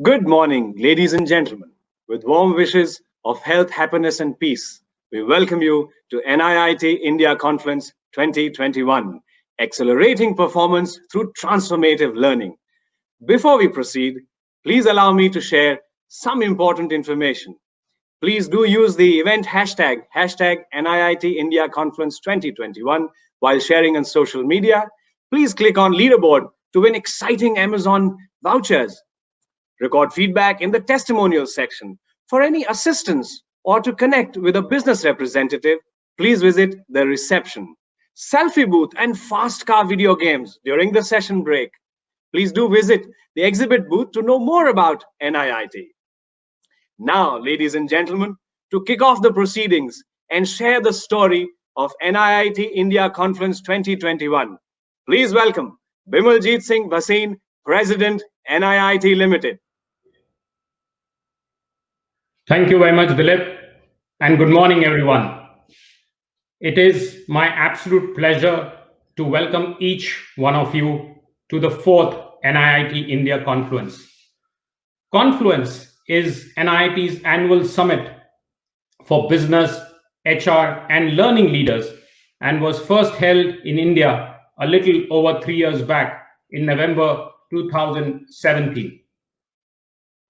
Good morning, ladies and gentlemen. With warm wishes of health, happiness, and peace, we welcome you to NIIT India Conference 2021, Accelerating Performance Through Transformative Learning. Before we proceed, please allow me to share some important information. Please do use the event hashtag NIIT India Conference 2021 while sharing on social media. Please click on leaderboard to win exciting Amazon vouchers. Record feedback in the testimonials section. For any assistance or to connect with a business representative, please visit the reception. Selfie booth and fast car video games during the session break. Please do visit the exhibit booth to know more about NIIT. Now, ladies and gentlemen, to kick off the proceedings and share the story of NIIT India Conference 2021, please welcome Bimaljit Singh Bhasin, President, NIIT Limited. Thank you very much, Dilip, and good morning, everyone. It is my absolute pleasure to welcome each one of you to the fourth NIIT India Confluence. Confluence is NIIT's annual summit for business, HR, and learning leaders and was first held in India a little over 3 years back in November 2017.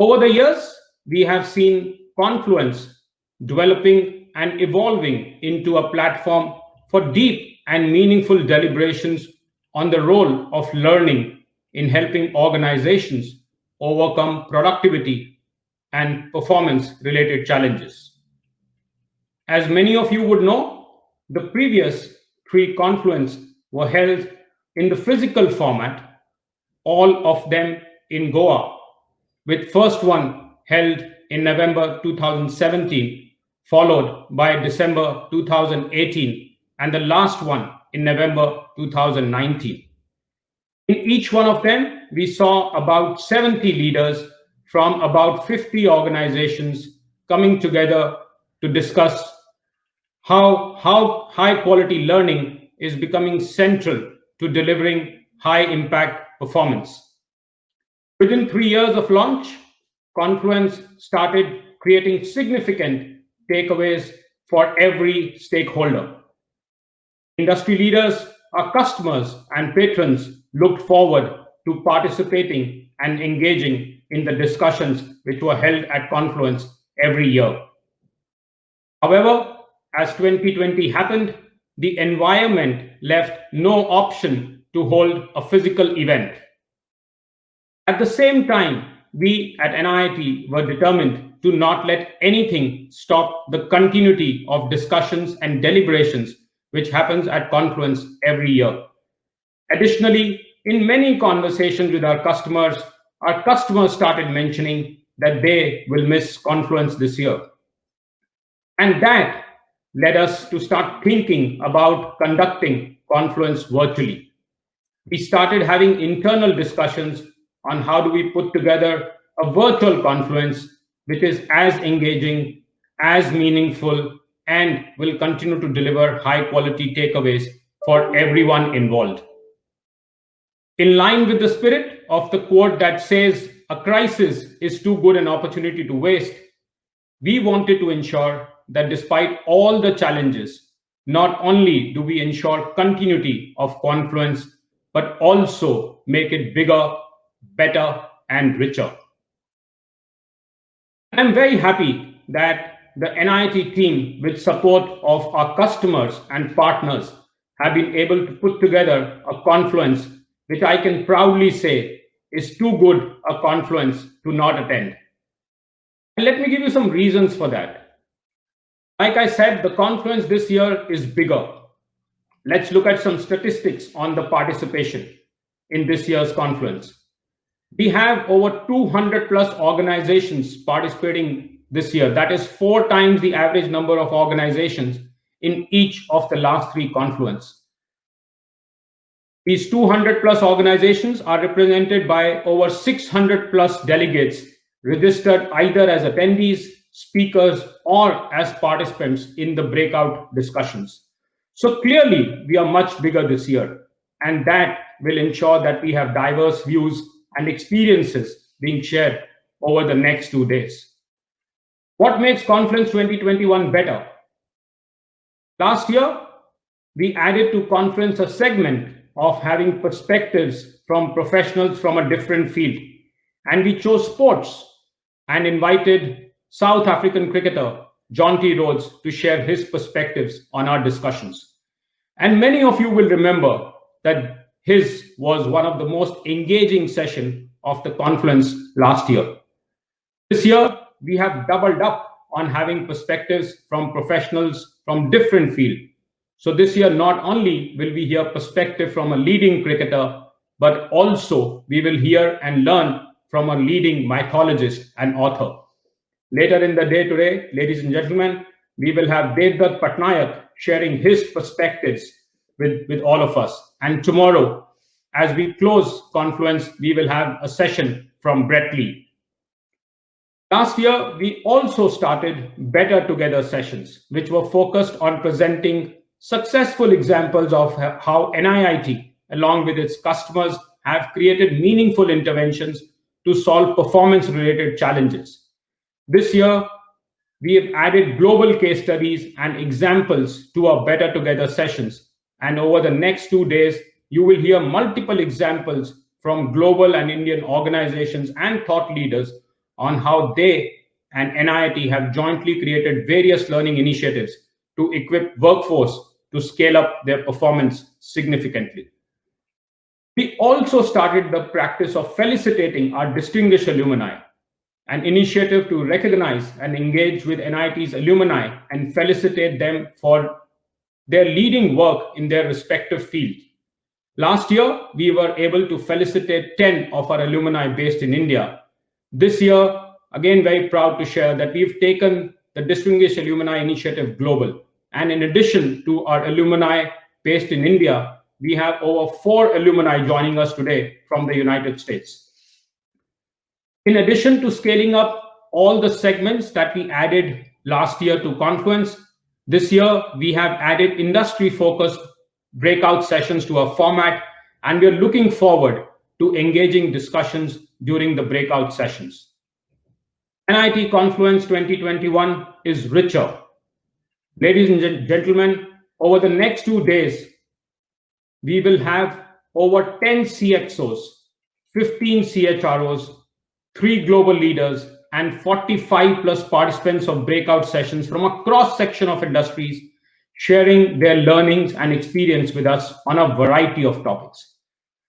Over the years, we have seen Confluence developing and evolving into a platform for deep and meaningful deliberations on the role of learning in helping organizations overcome productivity and performance-related challenges. As many of you would know, the previous three Confluence were held in the physical format, all of them in Goa, with first one held in November 2017, followed by December 2018, and the last one in November 2019. In each one of them, we saw about 70 leaders from about 50 organizations coming together to discuss how high quality learning is becoming central to delivering high impact performance. Within 3 years of launch, Confluence started creating significant takeaways for every stakeholder. Industry leaders, our customers, and patrons looked forward to participating and engaging in the discussions which were held at Confluence every year. However, as 2020 happened, the environment left no option to hold a physical event. At the same time, we at NIIT were determined to not let anything stop the continuity of discussions and deliberations which happens at Confluence every year. Additionally, in many conversations with our customers started mentioning that they will miss Confluence this year. And that led us to start thinking about conducting Confluence virtually. We started having internal discussions on how do we put together a virtual Confluence which is as engaging, as meaningful, and will continue to deliver high quality takeaways for everyone involved. In line with the spirit of the quote that says, "A crisis is too good an opportunity to waste," we wanted to ensure that despite all the challenges, not only do we ensure continuity of Confluence, but also make it bigger, better, and richer. I'm very happy that the NIIT team, with support of our customers and partners, have been able to put together a Confluence which I can proudly say is too good a Confluence to not attend. And let me give you some reasons for that. Like I said, the Confluence this year is bigger. Let's look at some statistics on the participation in this year's Confluence. We have over 200 plus organizations participating this year. That is 4 times the average number of organizations in each of the last 3 Confluence. These 200 plus organizations are represented by over 600 plus delegates registered either as attendees, speakers, or as participants in the breakout discussions. So clearly, we are much bigger this year, and that will ensure that we have diverse views and experiences being shared over the next 2 days. What makes Confluence 2021 better? Last year, we added to Confluence a segment of having perspectives from professionals from a different field. And we chose sports and invited South African cricketer Jonty Rhodes to share his perspectives on our discussions. And many of you will remember that his was one of the most engaging sessions of the conference last year. This year, we have doubled up on having perspectives from professionals from different fields. So this year, not only will we hear perspective from a leading cricketer, but also we will hear and learn from a leading mythologist and author. Later in the day today, ladies and gentlemen, we will have Devdutt Pattanaik sharing his perspectives with all of us. And tomorrow, as we close Confluence, we will have a session from Brett Lee. Last year, we also started Better Together sessions, which were focused on presenting successful examples of how NIIT, along with its customers, have created meaningful interventions to solve performance-related challenges. This year, we have added global case studies and examples to our Better Together sessions. And over the next 2 days, you will hear multiple examples from global and Indian organizations and thought leaders on how they and NIIT have jointly created various learning initiatives to equip workforce to scale up their performance significantly. We also started the practice of felicitating our distinguished alumni, an initiative to recognize and engage with NIIT's alumni and felicitate them for their leading work in their respective fields. Last year, we were able to felicitate 10 of our alumni based in India. This year, again, very proud to share that we've taken the Distinguished Alumni Initiative global. And in addition to our alumni based in India, we have over 4 alumni joining us today from the United States. In addition to scaling up all the segments that we added last year to Confluence, this year we have added industry-focused breakout sessions to our format, and we're looking forward to engaging discussions during the breakout sessions. NIIT Confluence 2021 is richer. Ladies and gentlemen, over the next 2 days, we will have over 10 CXOs, 15 CHROs, 3 global leaders, and 45 plus participants of breakout sessions from a cross-section of industries sharing their learnings and experience with us on a variety of topics.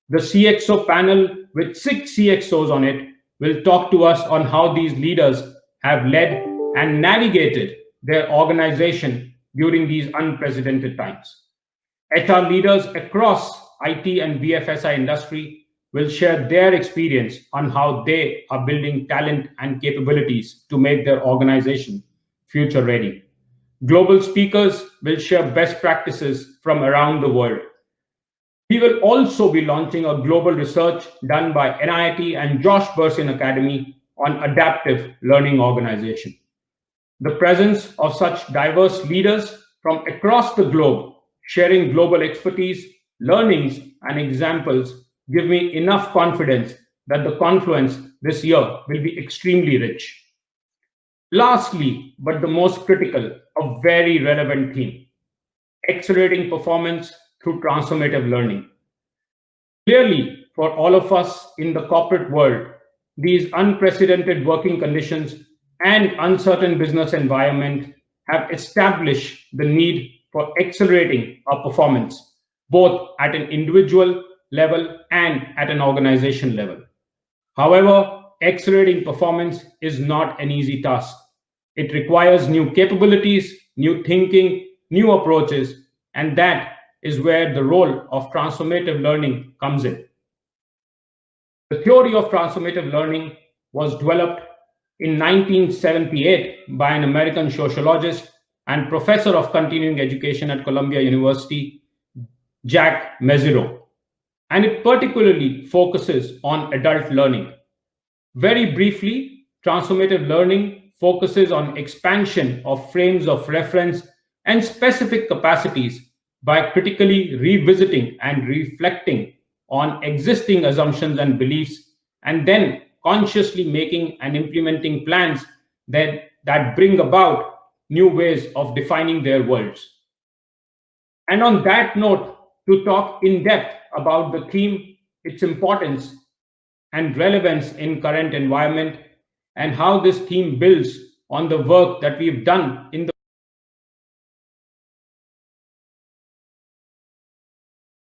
The CXO panel with 6 CXOs on it will talk to us on how these leaders have led and navigated their organization during these unprecedented times. HR leaders across IT and BFSI industry will share their experience on how they are building talent and capabilities to make their organization future ready. Global speakers will share best practices from around the world. We will also be launching a global research done by NIIT and Josh Bersin Academy on adaptive learning organization. The presence of such diverse leaders from across the globe sharing global expertise, learnings, and examples give me enough confidence that the Confluence this year will be extremely rich. Lastly, but the most critical, a very relevant theme: accelerating performance through transformative learning. Clearly, for all of us in the corporate world, these unprecedented working conditions and uncertain business environment have established the need for accelerating our performance, both at an individual level and at an organization level. However, accelerating performance is not an easy task. It requires new capabilities, new thinking, new approaches, and that is where the role of transformative learning comes in. The theory of transformative learning was developed in 1978 by an American sociologist and professor of continuing education at Columbia University, Jack Mezirow, and it particularly focuses on adult learning. Very briefly, transformative learning focuses on expansion of frames of reference and specific capacities by critically revisiting and reflecting on existing assumptions and beliefs, and then consciously making and implementing plans that bring about new ways of defining their worlds. And on that note, to talk in depth about the theme, its importance and relevance in current environment, and how this theme builds on the work that we've done in the